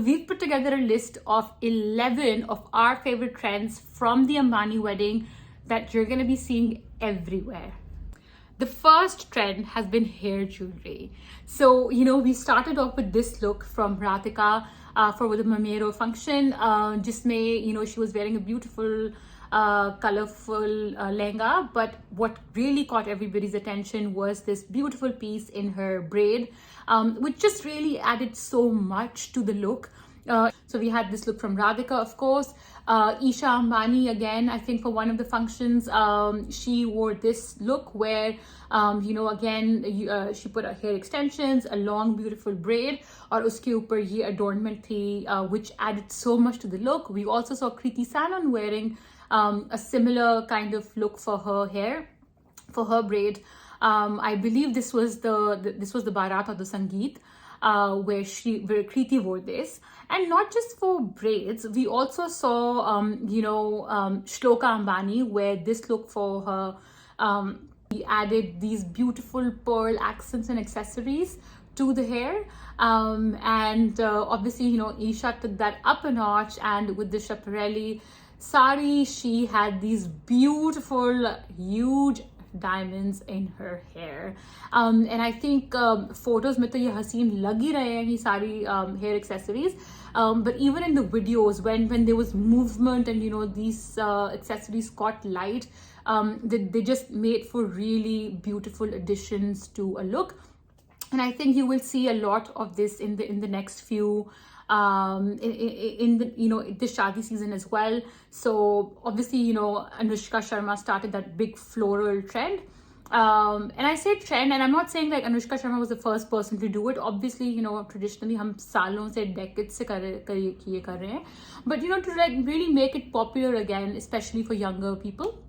We've put together a list of 11 of our favorite trends from the Ambani wedding that you're going to be seeing everywhere. The first trend has been hair jewelry. So, we started off with this look from Radhika for the Mamero function. She was wearing a beautiful, colorful lehenga, but what really caught everybody's attention was this beautiful piece in her braid, which just really added so much to the look. So we had this look from Radhika, of course. Isha Ambani, again, I think for one of the functions, she wore this look where, she put her hair extensions, a long, beautiful braid, और उसके ऊपर ये adornment थी, which added so much to the look. We also saw Kriti Sanon wearing a similar kind of look for her hair, for her braid. I believe this was the Bharat or the Sangeet, where Kriti wore this. And not just for braids, we also saw, Shloka Ambani wear this look for her. We added these beautiful pearl accents and accessories to the hair. Obviously, Isha took that up a notch, and with the Schiaparelli sari, she had these beautiful, huge diamonds in her hair. And I think photos mein to ye haseen lag hi rahe hain ye sari hair accessories. But even in the videos, when there was movement and these accessories caught light, they just made for really beautiful additions to a look. And I think you will see a lot of this in the next few in the this Shadi season as well. So obviously, Anushka Sharma started that big floral trend. And I say trend, and I'm not saying like Anushka Sharma was the first person to do it. Obviously, traditionally हम सालों से decades से किए कर रहे हैं. But to like really make it popular again, especially for younger people.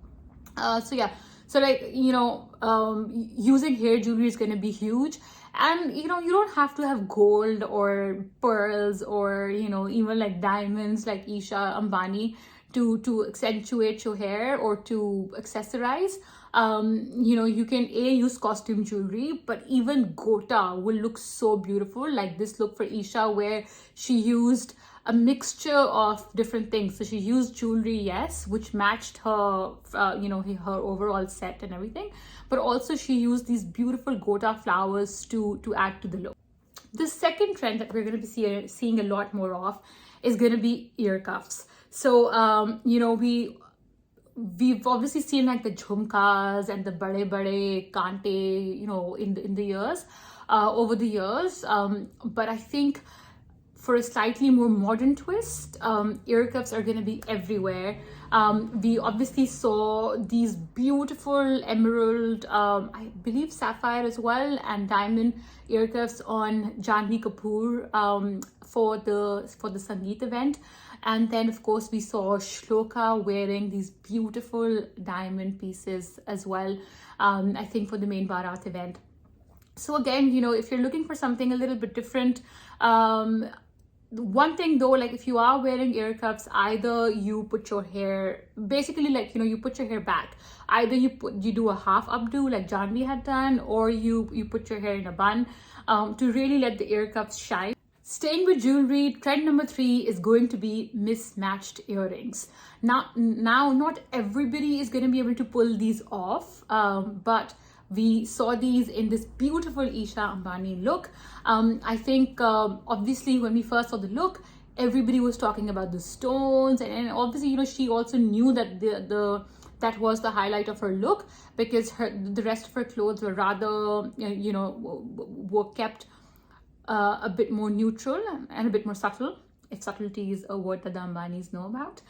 Using hair jewelry is going to be huge. And you don't have to have gold or pearls or even like diamonds like Isha Ambani to accentuate your hair or to accessorize. You can use costume jewelry, but even gota will look so beautiful, like this look for Isha where she used a mixture of different things. So she used jewelry, yes, which matched her her overall set and everything, but also she used these beautiful gota flowers to add to the look. The second trend that we're going to be seeing a lot more of is going to be ear cuffs. So we've obviously seen like the jhumkas and the bade kante in the years over the years, but I think for a slightly more modern twist, ear cuffs are going to be everywhere. We obviously saw these beautiful emerald, I believe sapphire as well, and diamond ear cuffs on Janhvi Kapoor for the Sangeet event. And then, of course, we saw Shloka wearing these beautiful diamond pieces as well, I think for the main Bharat event. So again, if you're looking for something a little bit different, one thing though, like if you are wearing ear cuffs, either you put your hair, basically like, you put your hair back. Either you do a half updo like Janhvi had done, or you put your hair in a bun to really let the ear cuffs shine. Staying with jewelry, trend number 3 is going to be mismatched earrings. Now not everybody is going to be able to pull these off, but we saw these in this beautiful Isha Ambani look. I think obviously when we first saw the look, everybody was talking about the stones, and obviously she also knew that that was the highlight of her look, because the rest of her clothes were rather were kept a bit more neutral and a bit more subtle, if subtlety is a word that the Ambanis know about,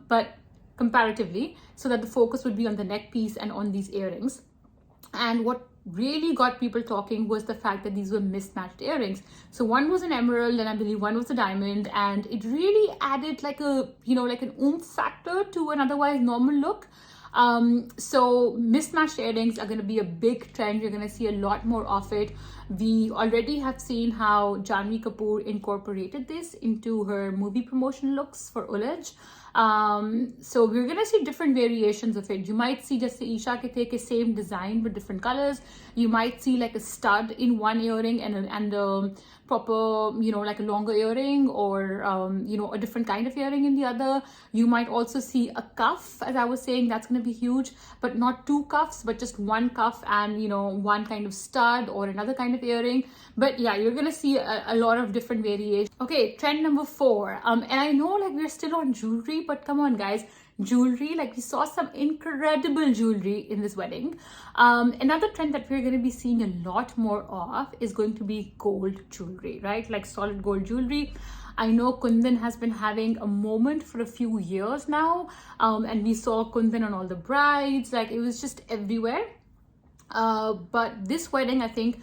but comparatively, so that the focus would be on the neck piece and on these earrings. And what really got people talking was the fact that these were mismatched earrings. So one was an emerald and I believe one was a diamond, and it really added like a like an oomph factor to an otherwise normal look. So mismatched earrings are going to be a big trend. You're going to see a lot more of it. We already have seen how Janhvi Kapoor incorporated this into her movie promotion looks for Ulaj. So we're gonna see different variations of it. You might see just the Isha ke take a same design with different colors. You might see like a stud in one earring and a proper, you know, like a longer earring, or you know, a different kind of earring in the other. You might also see a cuff, as I was saying, that's going to be huge, but not two cuffs, but just one cuff and, you know, one kind of stud or another kind of earring. But yeah, you're going to see a lot of different variations. Okay, trend number 4. And I know like we're still on jewelry, but come on guys, jewelry, like we saw some incredible jewelry in this wedding. Another trend that we're going to be seeing a lot more of is going to be gold jewelry, right? Like solid gold jewelry. I know Kundan has been having a moment for a few years now, and we saw Kundan on all the brides, like it was just everywhere. But this wedding, I think,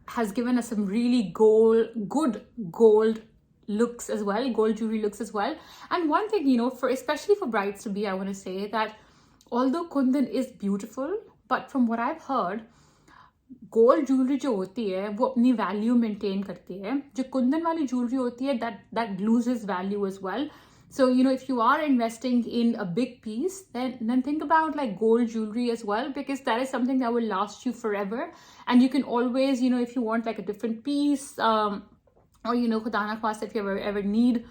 has given us some really good gold looks as well, gold jewelry looks as well. And one thing, you know, for especially for brides to be, I want to say that although Kundan is beautiful, but from what I've heard, gold jewellery जो होती है वो अपनी value maintain करती है. जो कुंदन वाली jewellery होती है that loses value as well. So, you know, if you are investing in a big piece, then think about like gold jewelry as well, because that is something that will last you forever. And you can always, you know, if you want like a different piece, or, you know, khuda na khwasta, if you ever need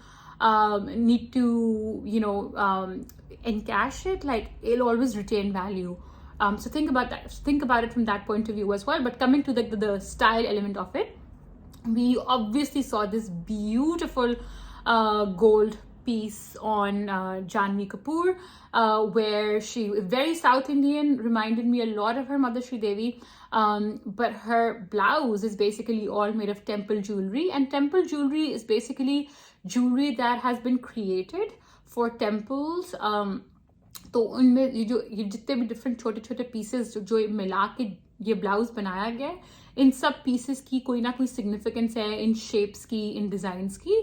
to, you know, encash it, like it'll always retain value. So think about that. Think about it from that point of view as well. But coming to the style element of it, we obviously saw this beautiful gold piece on Janhvi Kapoor, where she, very South Indian, reminded me a lot of her mother Sri Devi, but her blouse is basically all made of temple jewelry, and temple jewelry is basically jewelry that has been created for temples. तो उनमें ये जितने भी different छोटे छोटे pieces जो मिला के ये ब्लाउज बनाया गया है, इन सब पीसेस की कोई ना कोई सिग्निफिकेंस है, इन शेप्स की, इन डिजाइन्स की.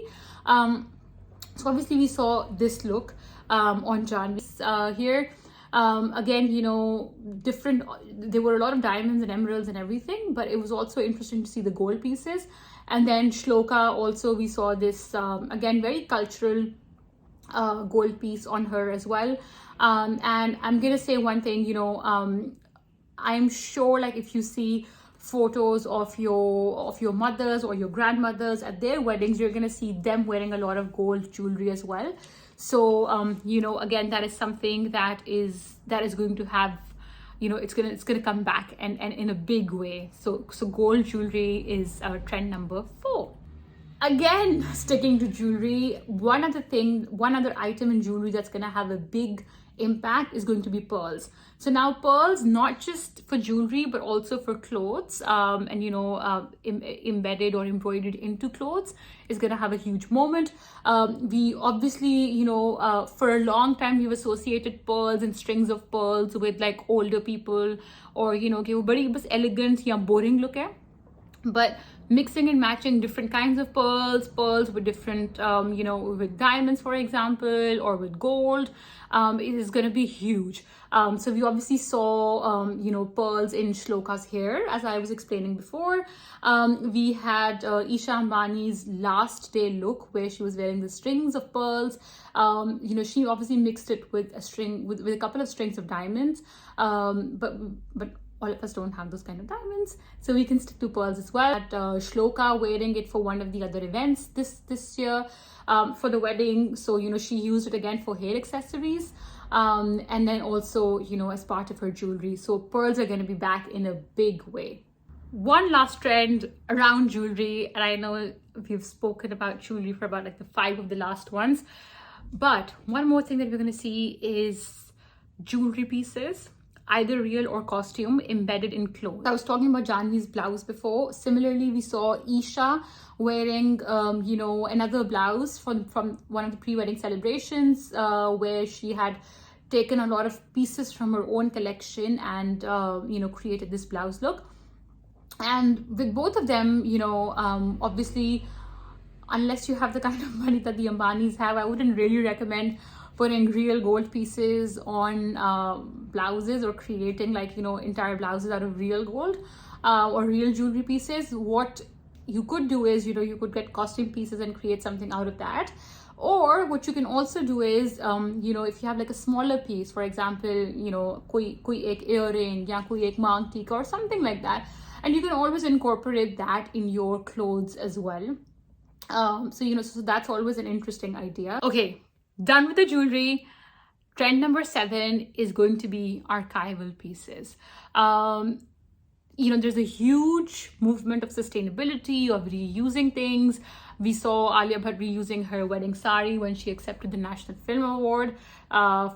So obviously we saw this look on Janhvi here. Again, you know, different, there were a lot of diamonds and emeralds and everything, but it was also interesting to see the gold pieces. And then Shloka also, we saw this again very cultural gold piece on her as well. And I'm gonna say one thing, you know, I'm sure like if you see photos of your mothers or your grandmothers at their weddings, you're gonna see them wearing a lot of gold jewelry as well. So you know, again, that is something that is going to have, you know, it's gonna come back and in a big way. So gold jewelry is trend number 4. Again, sticking to jewelry, one other item in jewelry that's gonna have a big impact is going to be pearls. So now pearls, not just for jewelry but also for clothes, and you know, embedded or embroidered into clothes, is going to have a huge moment. We obviously, you know, for a long time we've associated pearls and strings of pearls with like older people, or you know, कि वो बड़ी बस elegant या boring look है. But mixing and matching different kinds of pearls with different, you know, with diamonds, for example, or with gold, it is going to be huge. So we obviously saw, you know, pearls in Shloka's hair, as I was explaining before. We had Isha Ambani's last day look, where she was wearing the strings of pearls. You know, she obviously mixed it with a string, with a couple of strings of diamonds, but all of us don't have those kind of diamonds, so we can stick to pearls as well. Shloka wearing it for one of the other events this year for the wedding, so you know, she used it again for hair accessories, and then also, you know, as part of her jewelry. So pearls are going to be back in a big way. One last trend around jewelry, and I know we've spoken about jewelry for about like the 5 of the last ones, but one more thing that we're going to see is jewelry pieces, either real or costume, embedded in clothes. I was talking about Janhvi's blouse before. Similarly, we saw Isha wearing, you know, another blouse from one of the pre-wedding celebrations, where she had taken a lot of pieces from her own collection and, you know, created this blouse look. And with both of them, you know, obviously, unless you have the kind of money that the Ambanis have, I wouldn't really recommend putting real gold pieces on blouses, or creating like, you know, entire blouses out of real gold or real jewelry pieces. What you could do is, you know, you could get costume pieces and create something out of that. Or what you can also do is, you know, if you have like a smaller piece, for example, you know, koi ek earring ya koi ek mang tika or something like that, and you can always incorporate that in your clothes as well. So, you know, so that's always an interesting idea. Okay, done with the jewelry. Trend number 7 is going to be archival pieces. You know, there's a huge movement of sustainability, of reusing things. We saw Alia Bhatt reusing her wedding sari when she accepted the National Film Award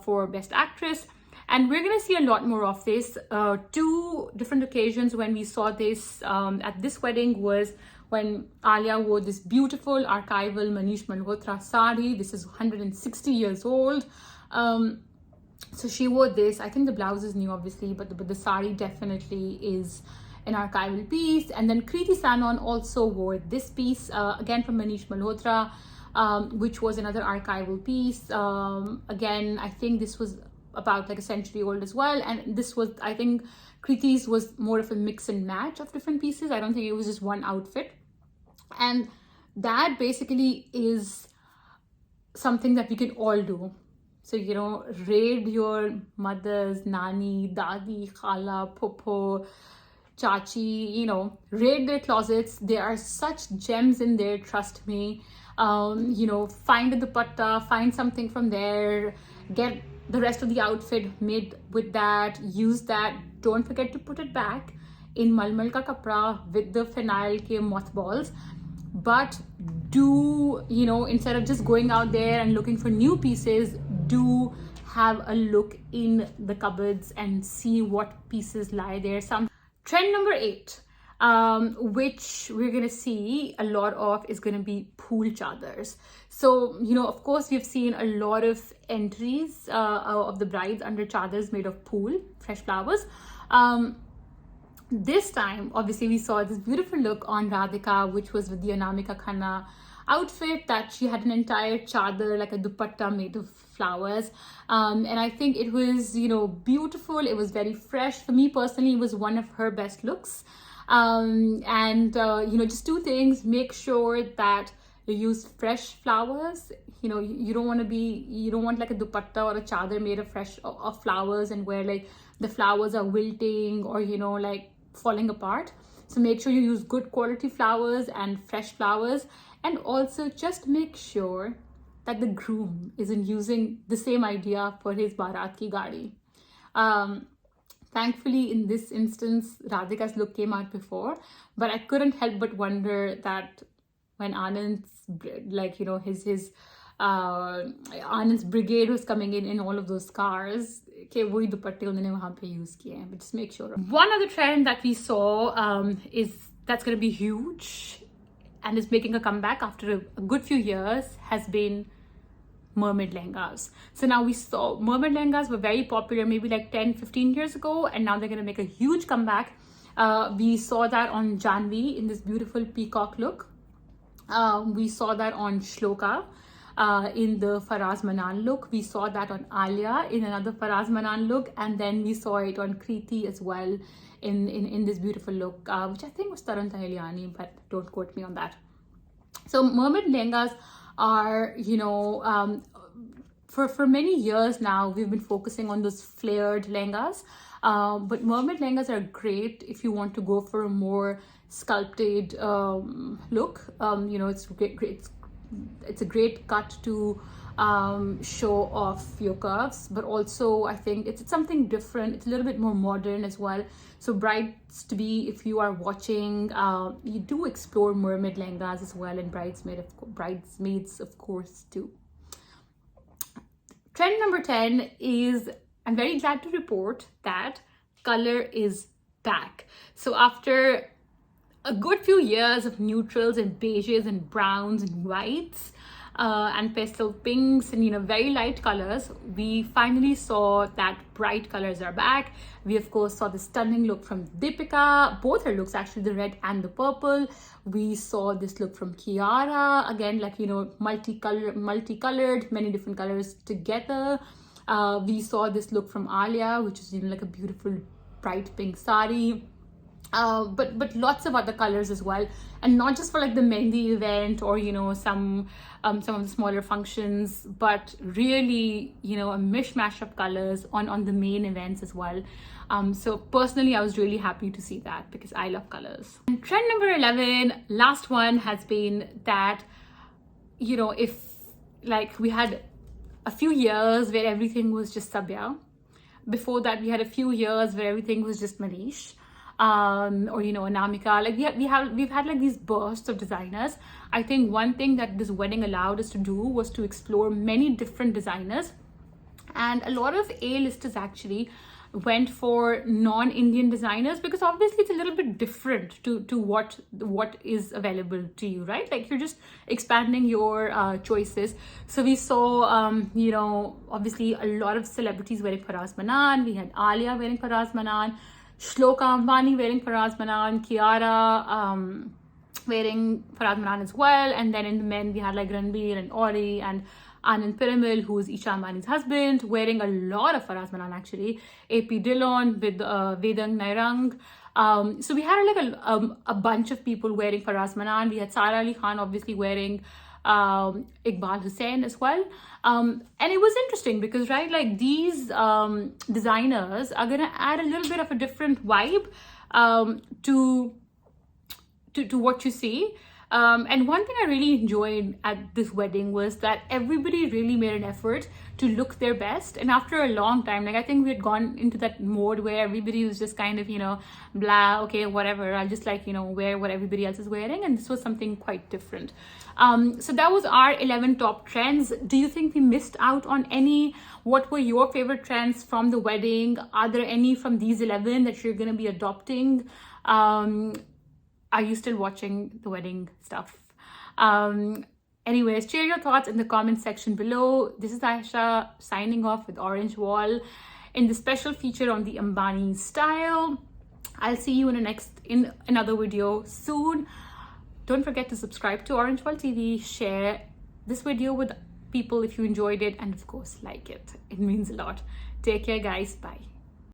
for Best Actress. And we're going to see a lot more of this. 2 different occasions when we saw this at this wedding was when Alia wore this beautiful archival Manish Malhotra sari. This is 160 years old. So she wore this. I think the blouse is new, obviously, but the sari definitely is an archival piece. And then Kriti Sanon also wore this piece, again from Manish Malhotra, which was another archival piece. Again, I think this was about like a century old as well. And this was, I think Kriti's was more of a mix and match of different pieces. I don't think it was just one outfit. And that basically is something that we can all do. So, you know, raid your mother's, nani, dadi, khala, popo, chachi, you know, raid their closets. There are such gems in there, trust me. You know, find a dupatta, find something from there, get the rest of the outfit made with that, use that. Don't forget to put it back in malmal ka kapra with the phenyl ke mothballs. But do, you know, instead of just going out there and looking for new pieces, do have a look in the cupboards and see what pieces lie there. Trend number 8, which we're gonna see a lot of, is gonna be pool chadars. So, you know, of course, we've seen a lot of entries of the brides under chadars made of pool, fresh flowers. This time, obviously, we saw this beautiful look on Radhika, which was with the Anamika Khanna outfit, that she had an entire chadar, like a dupatta made of flowers. And I think it was, you know, beautiful. It was very fresh. For me personally, it was one of her best looks. You know, just 2 things. Make sure that you use fresh flowers. You know, you don't want like a dupatta or a chadar made of flowers and where like the flowers are wilting or, you know, like falling apart. So make sure you use good quality flowers and fresh flowers. And also just make sure that the groom isn't using the same idea for his Bharat ki gadi. Thankfully, in this instance, Radhika's look came out before, but I couldn't help but wonder that when Anant's, like, you know, Anant's brigade was coming in all of those cars, wohi dupatte unhone wahan pe use kiye hain. But just make sure. One other trend that we saw that's going to be huge and is making a comeback after a good few years has been mermaid lehengas. So now we saw mermaid lehengas were very popular maybe like 10-15 years ago, and now they're going to make a huge comeback. We saw that on Janvi in this beautiful peacock look. We saw that on Shloka in the Faraz Manan look. We saw that on Alia in another Faraz Manan look, and then we saw it on Kriti as well in this beautiful look, which I think was Taran Tahiliani, but don't quote me on that. So mermaid lehengas are, you know, for many years now we've been focusing on those flared lehengas, but mermaid lehengas are great if you want to go for a more sculpted look. You know, it's a great cut to show off your curves, but also I think it's something different. It's a little bit more modern as well. So brides to be, if you are watching, you do explore mermaid lehengas as well, and bridesmaids of course too. Trend number 10 is, I'm very glad to report that color is back. So after a good few years of neutrals and beiges and browns and whites, and pastel pinks and, you know, very light colors. We finally saw that bright colors are back. We of course saw the stunning look from Deepika, both her looks actually, the red and the purple. We saw this look from Kiara, again, like, you know, multicolored, many different colors together. We saw this look from Alia, which is, you know, like a beautiful bright pink sari. But lots of other colors as well, and not just for like the mehndi event or, you know, some of the smaller functions, but really, you know, a mishmash of colors on the main events as well. So personally, I was really happy to see that because I love colors. And trend number 11, last one, has been that, you know, if like we had a few years where everything was just Sabya. Before that, we had a few years where everything was just Manish. Or, you know, Anamika. Like we've had like these bursts of designers. I think one thing that this wedding allowed us to do was to explore many different designers, and a lot of A-listers actually went for non-Indian designers, because obviously it's a little bit different to what is available to you, right? Like you're just expanding your choices. So we saw you know, obviously a lot of celebrities wearing Faraz Manan. We had Alia wearing Faraz Manan, Shloka AMBANI wearing Faraz Manan, Kiara wearing Faraz Manan as well. And then in the men, we had like Ranbir and Auri and Anant, who's Isha Ambani's husband, wearing a lot of Faraz Manan actually. AP Dillon with Vedang Nairang. So we had like a bunch of people wearing Faraz Manan. We had Sara Ali Khan obviously wearing Iqbal Hussain as well. And it was interesting because, right, like these designers are gonna add a little bit of a different vibe to what you see. And one thing I really enjoyed at this wedding was that everybody really made an effort to look their best. And after a long time, like I think we had gone into that mode where everybody was just kind of, you know, blah, okay, whatever, I'll just like, you know, wear what everybody else is wearing. And this was something quite different. So that was our 11 top trends. Do you think we missed out on any? What were your favorite trends from the wedding? Are there any from these 11 that you're going to be adopting? Are you still watching the wedding stuff? Anyways, share your thoughts in the comment section below. This is Aisha signing off with Orange Wall in the special feature on the Ambani style. I'll see you in another video soon. Don't forget to subscribe to Orange Wall TV, share this video with people if you enjoyed it, and of course like it. It means a lot. Take care guys, bye.